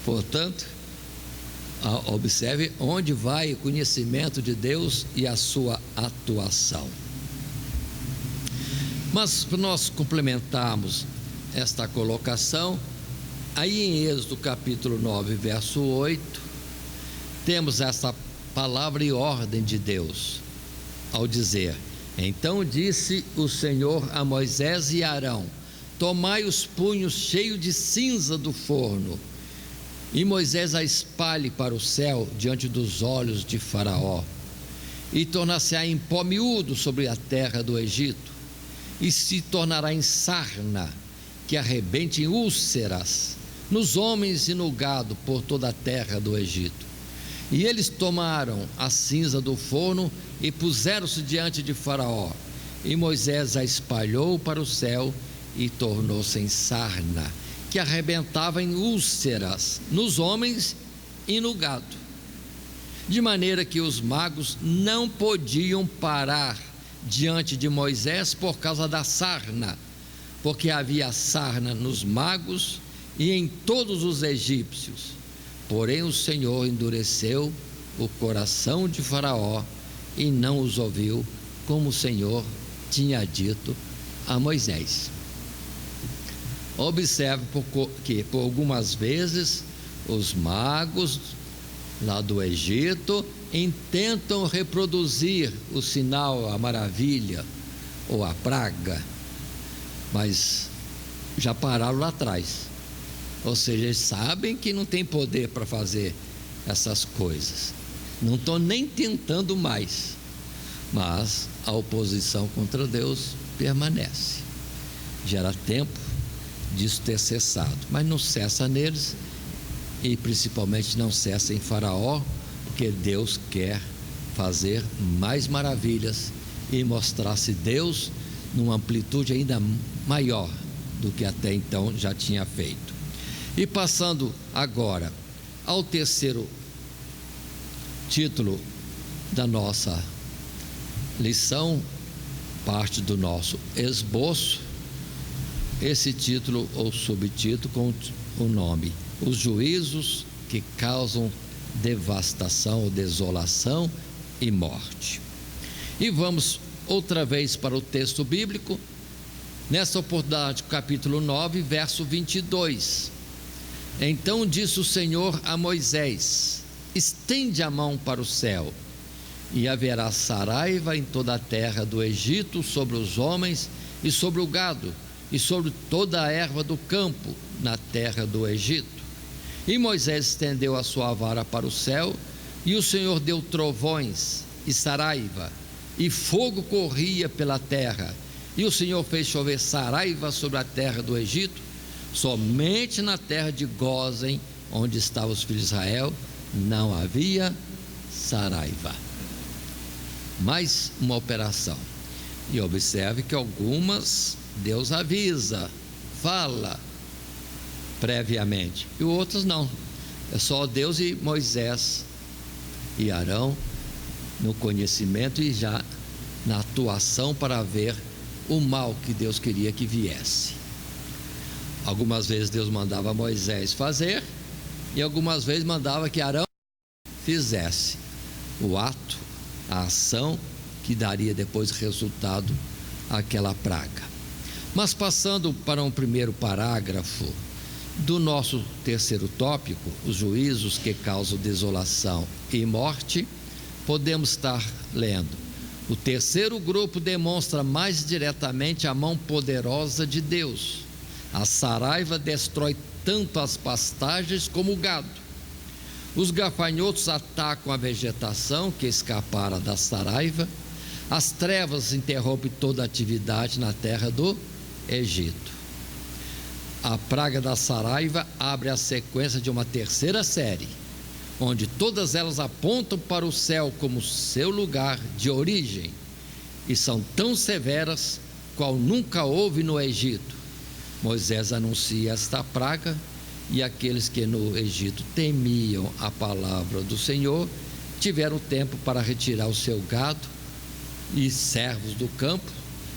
Portanto, observe onde vai o conhecimento de Deus e a sua atuação. Mas para nós complementarmos esta colocação, aí em Êxodo capítulo 9, verso 8, temos essa palavra e ordem de Deus, ao dizer: então disse o Senhor a Moisés e Arão: tomai os punhos cheios de cinza do forno, e Moisés a espalhe para o céu diante dos olhos de Faraó, e tornar-se-á em pó miúdo sobre a terra do Egito, e se tornará em sarna, que arrebente em úlceras nos homens e no gado por toda a terra do Egito. E eles tomaram a cinza do forno e puseram-se diante de Faraó, e Moisés a espalhou para o céu, e tornou-se em sarna, que arrebentava em úlceras nos homens e no gado, de maneira que os magos não podiam parar diante de Moisés por causa da sarna, porque havia sarna nos magos e em todos os egípcios. Porém o Senhor endureceu o coração de Faraó e não os ouviu, como o Senhor tinha dito a Moisés. Observe que por algumas vezes os magos lá do Egito intentam reproduzir o sinal, a maravilha ou a praga, mas já pararam lá atrás. Ou seja, eles sabem que não tem poder para fazer essas coisas, não estão nem tentando mais, mas a oposição contra Deus permanece. Gera tempo disso ter cessado, mas não cessa neles, e principalmente não cessa em Faraó, porque Deus quer fazer mais maravilhas e mostrar-se Deus numa amplitude ainda maior do que até então já tinha feito. E passando agora ao terceiro título da nossa lição, parte do nosso esboço, esse título ou subtítulo com o nome: os juízos que causam devastação ou desolação e morte. E vamos outra vez para o texto bíblico, nessa oportunidade, capítulo 9, verso 22. Então disse o Senhor a Moisés: estende a mão para o céu, e haverá saraiva em toda a terra do Egito, sobre os homens e sobre o gado, e sobre toda a erva do campo na terra do Egito. E Moisés estendeu a sua vara para o céu, e o Senhor deu trovões e saraiva, e fogo corria pela terra, e o Senhor fez chover saraiva sobre a terra do Egito. Somente na terra de Gósen, onde estavam os filhos de Israel, não havia saraiva. Mais uma operação. E observe que algumas Deus avisa, fala previamente, e outras não. É só Deus e Moisés e Arão no conhecimento e já na atuação para ver o mal que Deus queria que viesse. Algumas vezes Deus mandava Moisés fazer, e algumas vezes mandava que Arão fizesse o ato, a ação que daria depois resultado aquela praga. Mas passando para um primeiro parágrafo do nosso terceiro tópico, os juízos que causam desolação e morte, podemos estar lendo: o terceiro grupo demonstra mais diretamente a mão poderosa de Deus. A saraiva destrói tanto as pastagens como o gado. Os gafanhotos atacam a vegetação que escapara da saraiva. As trevas interrompem toda a atividade na terra do Egito. A praga da saraiva abre a sequência de uma terceira série, onde todas elas apontam para o céu como seu lugar de origem, e são tão severas qual nunca houve no Egito. Moisés anuncia esta praga, e aqueles que no Egito temiam a palavra do Senhor tiveram tempo para retirar o seu gado e servos do campo,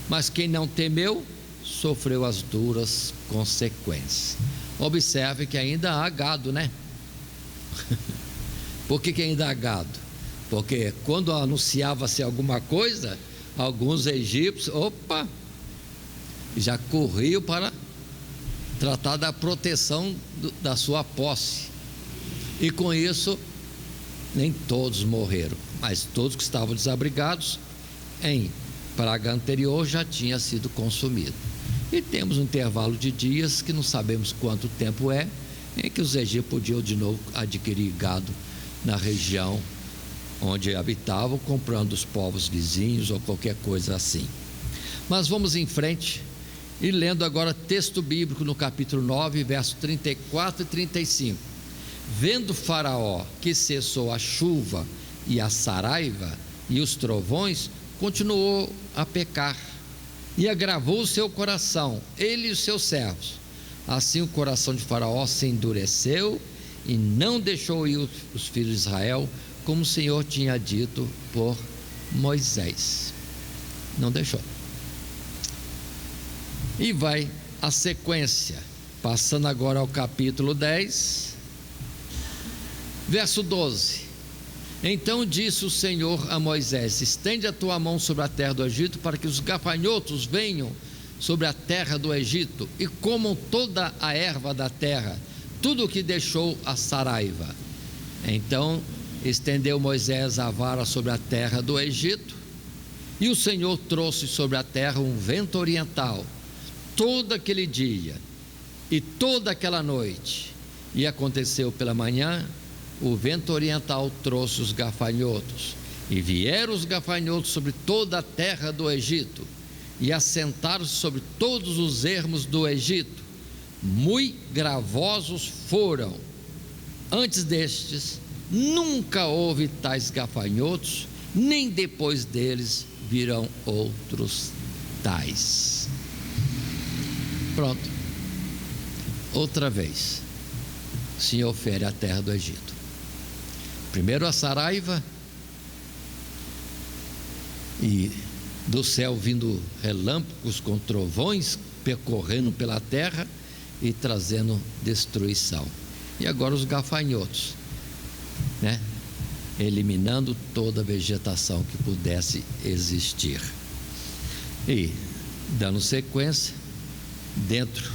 mas quem não temeu sofreu as duras consequências. Observe que ainda há gado, né? Por que ainda há gado? Porque quando anunciava-se alguma coisa, alguns egípcios, já corriam para tratar da proteção da sua posse, e com isso nem todos morreram, mas todos que estavam desabrigados em praga anterior já tinha sido consumido. E temos um intervalo de dias que não sabemos quanto tempo é, em que os egípcios podiam de novo adquirir gado na região onde habitavam, comprando os povos vizinhos ou qualquer coisa assim. Mas vamos em frente e lendo agora texto bíblico no capítulo 9, verso 34 e 35. Vendo Faraó que cessou a chuva e a saraiva e os trovões, continuou a pecar e agravou o seu coração, ele e os seus servos. Assim o coração de Faraó se endureceu e não deixou ir os filhos de Israel, como o Senhor tinha dito por Moisés. Não deixou. E vai a sequência, passando agora ao capítulo 10, verso 12. Então disse o Senhor a Moisés: estende a tua mão sobre a terra do Egito, para que os gafanhotos venham sobre a terra do Egito e comam toda a erva da terra, tudo o que deixou a saraiva. Então estendeu Moisés a vara sobre a terra do Egito, e o Senhor trouxe sobre a terra um vento oriental todo aquele dia e toda aquela noite. E aconteceu pela manhã, o vento oriental trouxe os gafanhotos, e vieram os gafanhotos sobre toda a terra do Egito, e assentaram-se sobre todos os ermos do Egito. Muito gravosos foram. Antes destes nunca houve tais gafanhotos, nem depois deles virão outros tais. Pronto, outra vez o Senhor fere a terra do Egito. Primeiro a saraiva, e do céu vindo relâmpagos com trovões percorrendo pela terra e trazendo destruição. E agora os gafanhotos, né? Eliminando toda a vegetação que pudesse existir. E dando sequência, dentro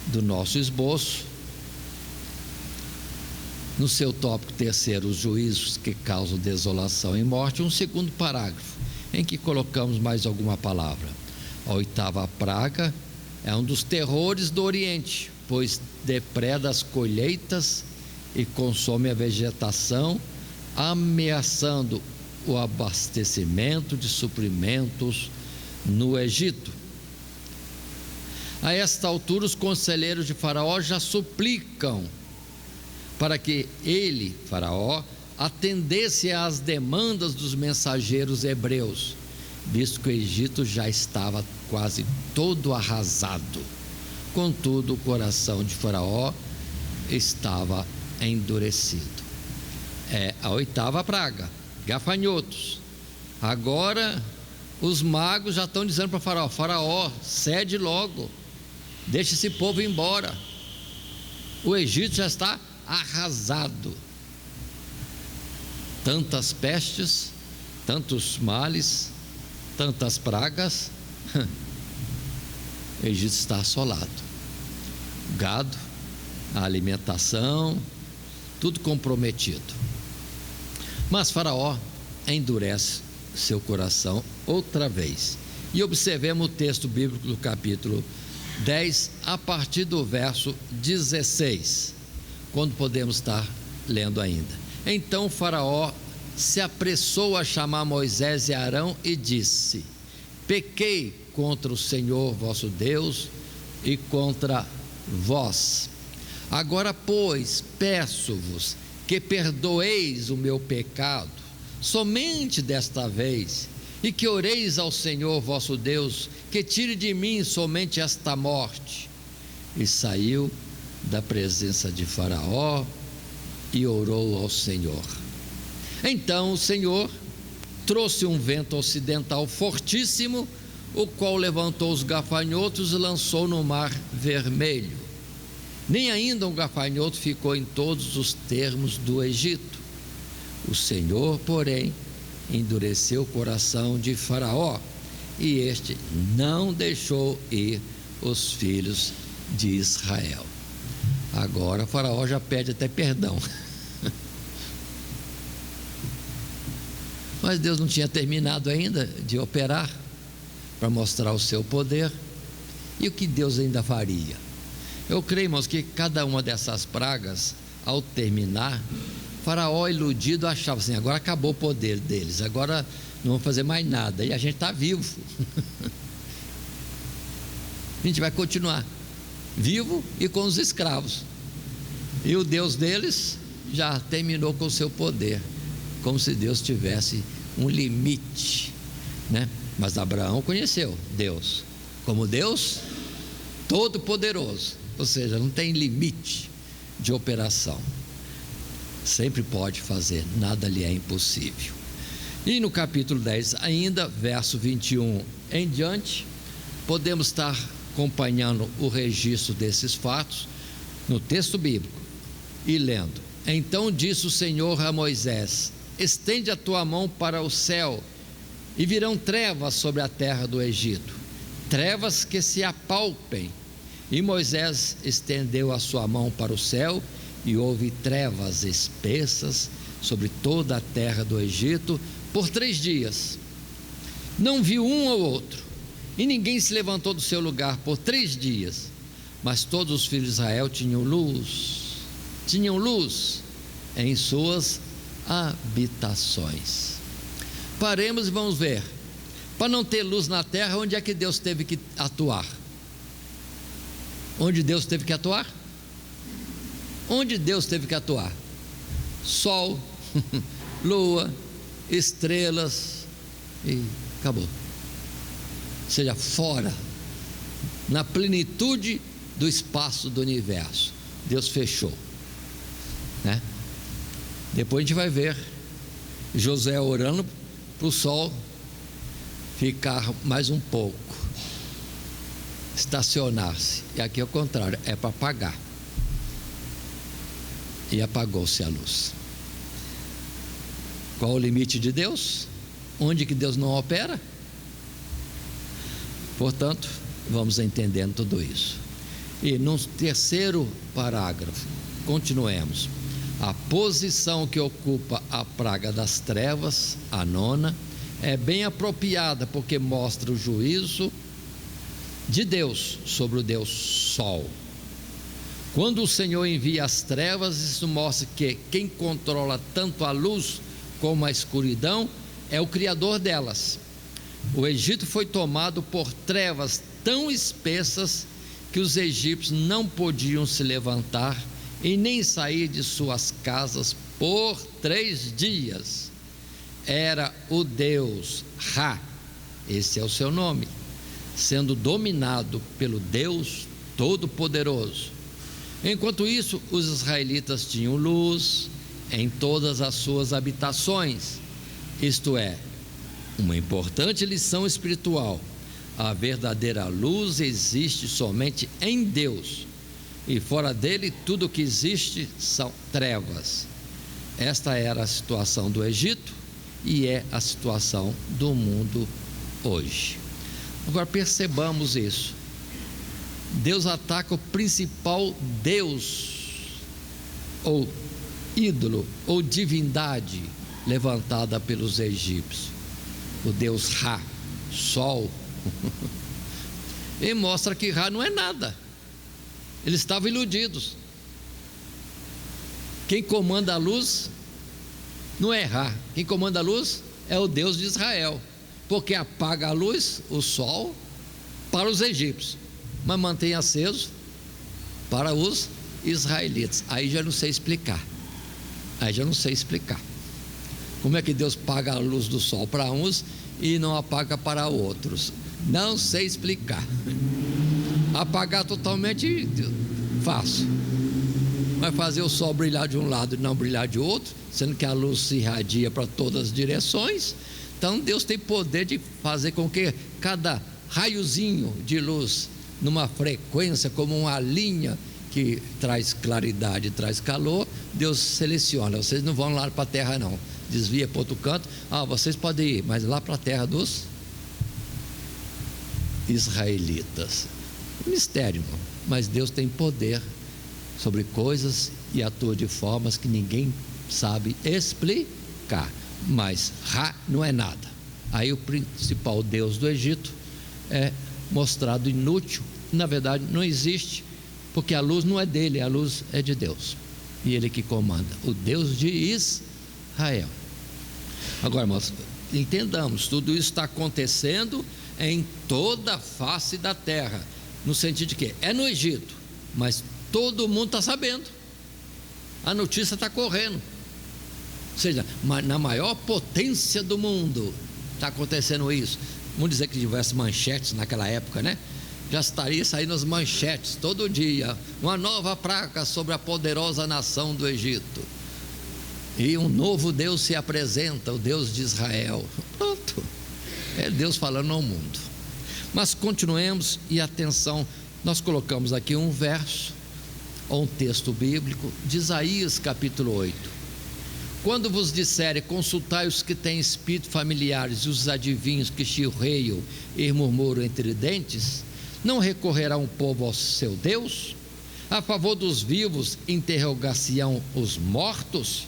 do nosso esboço, no seu tópico terceiro, os juízos que causam desolação e morte, um segundo parágrafo, em que colocamos mais alguma palavra. A oitava praga é um dos terrores do Oriente, pois depreda as colheitas e consome a vegetação, ameaçando o abastecimento de suprimentos no Egito. A esta altura, os conselheiros de Faraó já suplicam para que ele, Faraó, atendesse às demandas dos mensageiros hebreus, visto que o Egito já estava quase todo arrasado. Contudo, o coração de Faraó estava endurecido. É a oitava praga, gafanhotos. Agora os magos já estão dizendo para Faraó: Faraó, cede logo, deixa esse povo ir embora, o Egito já está arrasado. Tantas pestes, tantos males, tantas pragas, o Egito está assolado. Gado, a alimentação, tudo comprometido. Mas Faraó endurece seu coração outra vez. E observemos o texto bíblico do capítulo 10, a partir do verso 16, quando podemos estar lendo ainda. Então Faraó se apressou a chamar Moisés e Arão e disse: pequei contra o Senhor vosso Deus e contra vós. Agora, pois, peço-vos que perdoeis o meu pecado somente desta vez, e que oreis ao Senhor vosso Deus, que tire de mim somente esta morte. E saiu da presença de Faraó e orou ao Senhor. Então o Senhor trouxe um vento ocidental fortíssimo, o qual levantou os gafanhotos e lançou no mar Vermelho. Nem ainda um gafanhoto ficou em todos os termos do Egito. O Senhor, porém, endureceu o coração de Faraó, e este não deixou ir os filhos de Israel. Agora Faraó já pede até perdão. Mas Deus não tinha terminado ainda de operar para mostrar o seu poder. E o que Deus ainda faria? Eu creio, irmãos, que cada uma dessas pragas, ao terminar, Faraó iludido achava assim: agora acabou o poder deles, agora não vão fazer mais nada, e a gente está vivo. A gente vai continuar vivo e com os escravos, e o Deus deles já terminou com o seu poder, como se Deus tivesse um limite, né? Mas Abraão conheceu Deus como Deus todo-poderoso, ou seja, não tem limite de operação, sempre pode fazer, nada lhe é impossível. E no capítulo 10 ainda, verso 21 em diante, podemos estar acompanhando o registro desses fatos no texto bíblico e lendo: então disse o Senhor a Moisés: estende a tua mão para o céu, e virão trevas sobre a terra do Egito, trevas que se apalpem. E Moisés estendeu a sua mão para o céu, e houve trevas espessas sobre toda a terra do Egito por 3 dias. Não viu um ou outro, e ninguém se levantou do seu lugar por 3 dias. Mas todos os filhos de Israel tinham luz em suas habitações. Paremos e vamos ver. Para não ter luz na terra, onde é que Deus teve que atuar? Onde Deus teve que atuar? Onde Deus teve que atuar? Sol, lua, estrelas, e acabou. Ou seja, fora, na plenitude do espaço do universo, Deus fechou, né? Depois a gente vai ver José orando para o sol ficar mais um pouco, estacionar-se. E aqui é o contrário, é para apagar. E apagou-se a luz. Qual o limite de Deus? Onde que Deus não opera? Portanto, vamos entendendo tudo isso. E no terceiro parágrafo, continuemos. A posição que ocupa a praga das trevas, a 9ª, é bem apropriada, porque mostra o juízo de Deus sobre o Deus Sol. Quando o Senhor envia as trevas, isso mostra que quem controla tanto a luz como a escuridão é o Criador delas. O Egito foi tomado por trevas tão espessas que os egípcios não podiam se levantar e nem sair de suas casas por 3 dias. Era o Deus Ra, esse é o seu nome, sendo dominado pelo Deus Todo-Poderoso. Enquanto isso, os israelitas tinham luz em todas as suas habitações. Isto é, uma importante lição espiritual: a verdadeira luz existe somente em Deus, e fora dele tudo que existe são trevas. Esta era a situação do Egito e é a situação do mundo hoje. Agora percebamos isso. Deus ataca o principal Deus, ou ídolo, ou divindade levantada pelos egípcios, o Deus Ra, Sol. E mostra que Ra não é nada. Eles estavam iludidos. Quem comanda a luz não é Ra, quem comanda a luz é o Deus de Israel, porque apaga a luz, o sol, para os egípcios, mas mantém aceso para os israelitas. Aí já não sei explicar. Como é que Deus paga a luz do sol para uns e não apaga para outros? Não sei explicar. Apagar totalmente fácil, mas fazer o sol brilhar de um lado e não brilhar de outro, sendo que a luz se irradia para todas as direções. Então Deus tem poder de fazer com que cada raiozinho de luz, numa frequência como uma linha que traz claridade, traz calor, Deus seleciona. Vocês não vão lá para a terra não, desvia para outro canto. Vocês podem ir, mas lá para a terra dos israelitas. Mistério, mas Deus tem poder sobre coisas e atua de formas que ninguém sabe explicar. Mas Ra não é nada. Aí o principal deus do Egito é mostrado inútil. Na verdade não existe, porque a luz não é dele, a luz é de Deus, e ele que comanda, o Deus de Israel. Agora, irmãos, entendamos, tudo isso está acontecendo em toda a face da terra, no sentido de que é no Egito, mas todo mundo está sabendo, a notícia está correndo. Ou seja, na maior potência do mundo está acontecendo isso. Vamos dizer que tivesse manchetes naquela época, né? Já estaria saindo as manchetes todo dia: uma nova praga sobre a poderosa nação do Egito, e um novo Deus se apresenta, o Deus de Israel. Pronto, é Deus falando ao mundo. Mas continuemos, e atenção, nós colocamos aqui um verso, ou um texto bíblico, de Isaías capítulo 8. Quando vos disserem, consultai os que têm espírito familiares, e os adivinhos que chilreiam e murmuram entre dentes, não recorrerá um povo ao seu Deus? A favor dos vivos interrogar-se-ão os mortos?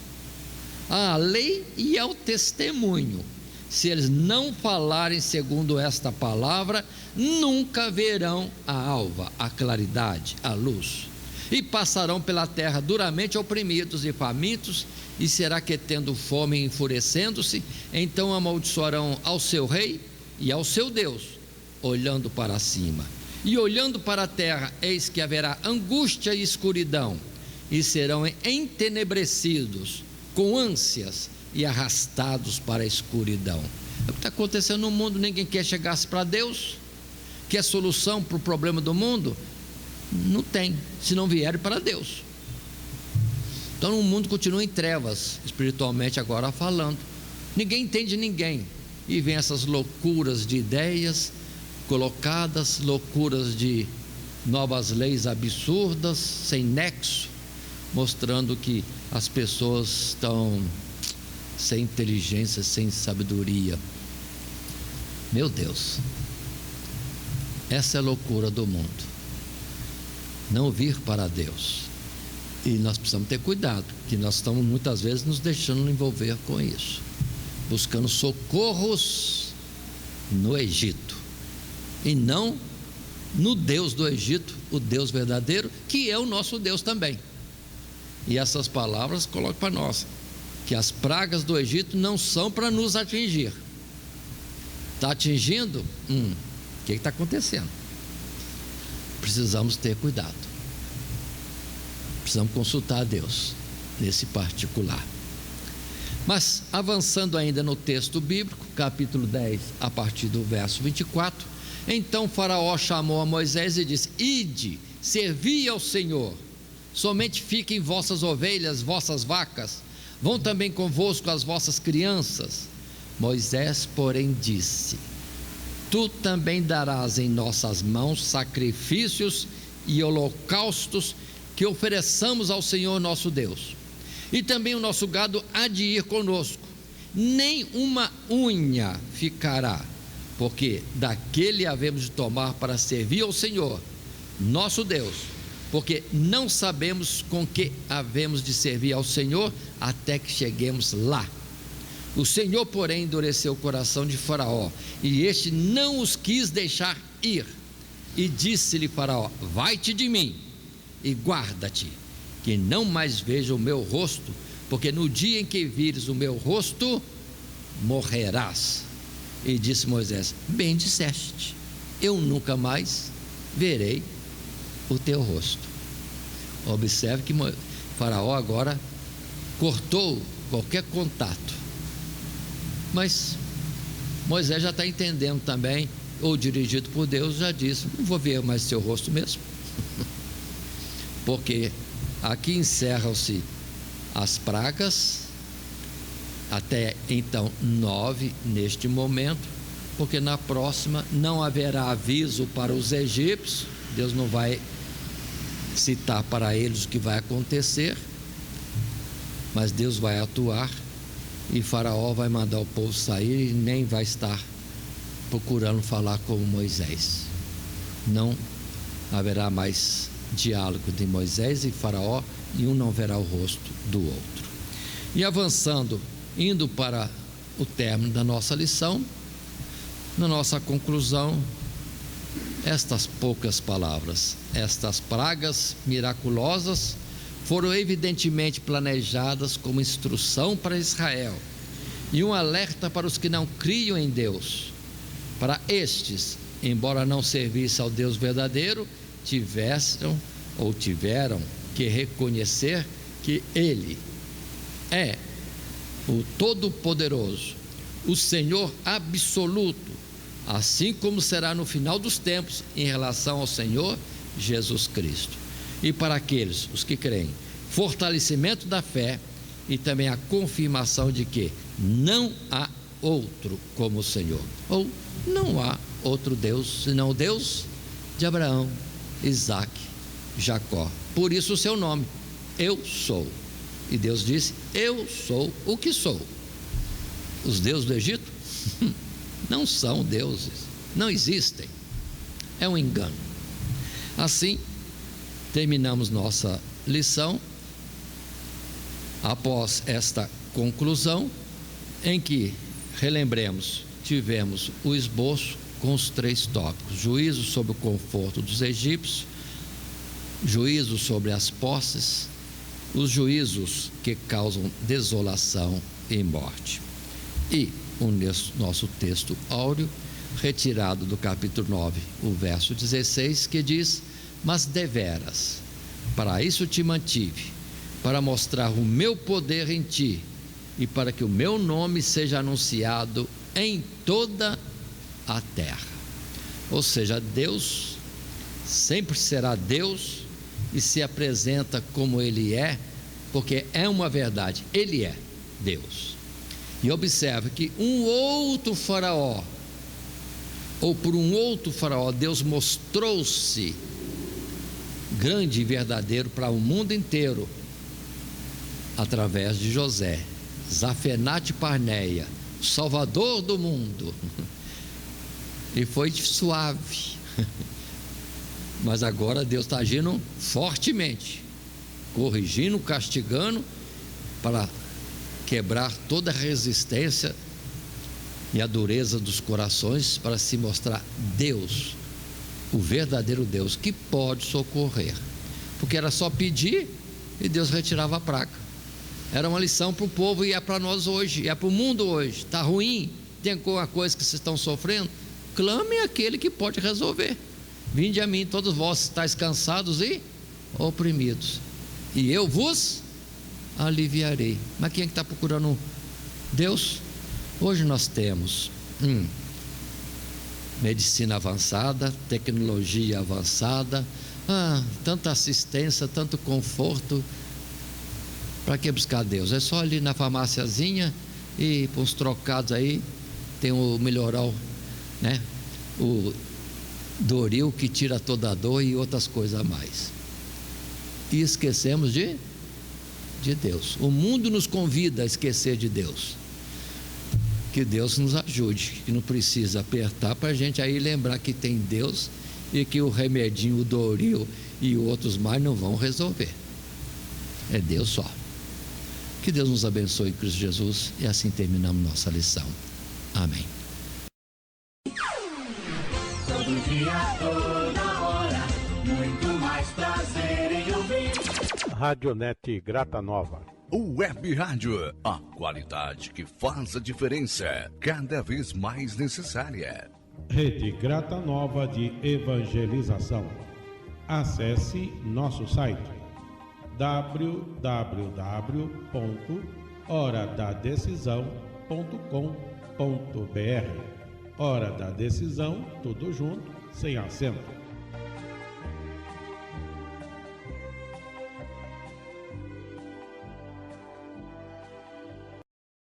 A lei e ao testemunho, se eles não falarem segundo esta palavra, nunca verão a alva, a claridade, a luz, e passarão pela terra duramente oprimidos e famintos. E será que, tendo fome e enfurecendo-se, então amaldiçoarão ao seu rei e ao seu Deus, olhando para cima? E olhando para a terra, eis que haverá angústia e escuridão, e serão entenebrecidos com ânsias e arrastados para a escuridão. É o que está acontecendo no mundo. Ninguém quer chegar para Deus. Quer solução para o problema do mundo? Não tem, se não vierem para Deus. Então o mundo continua em trevas, espiritualmente agora falando. Ninguém entende ninguém, e vem essas loucuras de ideias colocadas, loucuras de novas leis absurdas, sem nexo, mostrando que as pessoas estão sem inteligência, sem sabedoria. Meu Deus, essa é a loucura do mundo, não vir para Deus. E nós precisamos ter cuidado, que nós estamos muitas vezes nos deixando envolver com isso, buscando socorros no Egito, e não no Deus do Egito, o Deus verdadeiro, que é o nosso Deus também. E essas palavras colocam para nós que as pragas do Egito não são para nos atingir. Está atingindo? O que está acontecendo? Precisamos ter cuidado. Precisamos consultar a Deus nesse particular. Mas avançando ainda no texto bíblico, capítulo 10, a partir do verso 24. Então Faraó chamou a Moisés e disse: ide, servi ao Senhor, somente fiquem vossas ovelhas, vossas vacas, vão também convosco as vossas crianças. Moisés, porém, disse: tu também darás em nossas mãos sacrifícios e holocaustos que ofereçamos ao Senhor nosso Deus, e também o nosso gado há de ir conosco, nem uma unha ficará, porque daquele havemos de tomar para servir ao Senhor nosso Deus, porque não sabemos com que havemos de servir ao Senhor até que cheguemos lá. O Senhor, porém, endureceu o coração de Faraó, e este não os quis deixar ir, e disse-lhe Faraó: vai-te de mim e guarda-te, que não mais veja o meu rosto, porque no dia em que vires o meu rosto, morrerás. E disse Moisés: bem disseste, eu nunca mais verei o teu rosto. Observe que Faraó agora cortou qualquer contato Mas Moisés já está entendendo também, ou dirigido por Deus, já disse: não vou ver mais seu rosto mesmo. Porque aqui encerram-se as pragas, até então 9 neste momento, porque na próxima não haverá aviso para os egípcios. Deus não vai citar para eles o que vai acontecer, mas Deus vai atuar, e Faraó vai mandar o povo sair e nem vai estar procurando falar com Moisés. Não haverá mais diálogo de Moisés e Faraó, e um não verá o rosto do outro. E avançando, indo para o término da nossa lição, na nossa conclusão, estas poucas palavras: estas pragas miraculosas foram evidentemente planejadas como instrução para Israel e um alerta para os que não criam em Deus. Para estes, embora não servissem ao Deus verdadeiro, tiveram que reconhecer que Ele é o Todo-Poderoso, o Senhor absoluto, assim como será no final dos tempos em relação ao Senhor Jesus Cristo. E para aqueles, os que creem, fortalecimento da fé e também a confirmação de que não há outro como o Senhor, ou não há outro Deus senão o Deus de Abraão, Isaque, Jacó. Por isso o seu nome: Eu sou. E Deus disse: eu sou o que sou. Os deuses do Egito não são deuses, não existem, é um engano. Assim terminamos nossa lição, após esta conclusão, em que, relembremos, tivemos o esboço com os 3 tópicos: juízo sobre o conforto dos egípcios, juízo sobre as posses, os juízos que causam desolação e morte. E o nosso texto áureo, retirado do capítulo 9, o verso 16, que diz: mas deveras, para isso te mantive, para mostrar o meu poder em ti, e para que o meu nome seja anunciado em toda a terra. Ou seja, Deus sempre será Deus e se apresenta como Ele é, porque é uma verdade: Ele é Deus. E observe que um outro faraó, ou por um outro faraó, Deus mostrou-se grande e verdadeiro para o mundo inteiro, através de José, Zafenate Parneia, Salvador do mundo. E foi suave, mas agora Deus está agindo fortemente, corrigindo, castigando, para quebrar toda a resistência e a dureza dos corações, para se mostrar Deus, o verdadeiro Deus, que pode socorrer. Porque era só pedir e Deus retirava a praga. Era uma lição para o povo, e é para nós hoje, é para o mundo hoje. Está ruim? Tem alguma coisa que vocês estão sofrendo? Clame àquele que pode resolver. Vinde a mim, todos vós estáis cansados e oprimidos, e eu vos aliviarei. Mas quem é que está procurando Deus? Hoje nós temos medicina avançada, tecnologia avançada, tanta assistência, tanto conforto. Para que buscar Deus? É só ali na farmáciazinha e por uns trocados aí tem o Melhoral, né? O Doril, que tira toda a dor, e outras coisas a mais. E esquecemos de Deus. O mundo nos convida a esquecer de Deus. Que Deus nos ajude, que não precisa apertar para a gente aí lembrar que tem Deus, e que o remedinho, o Doril e outros mais não vão resolver. É Deus só. Que Deus nos abençoe em Cristo Jesus, e assim terminamos nossa lição. Amém. Todo dia, toda hora, muito mais prazer em ouvir. Radionet Grata Nova. Web Rádio, a qualidade que faz a diferença, cada vez mais necessária. Rede Grata Nova de Evangelização. Acesse nosso site www.horadadecisão.com.br Hora da decisão, tudo junto, sem acento.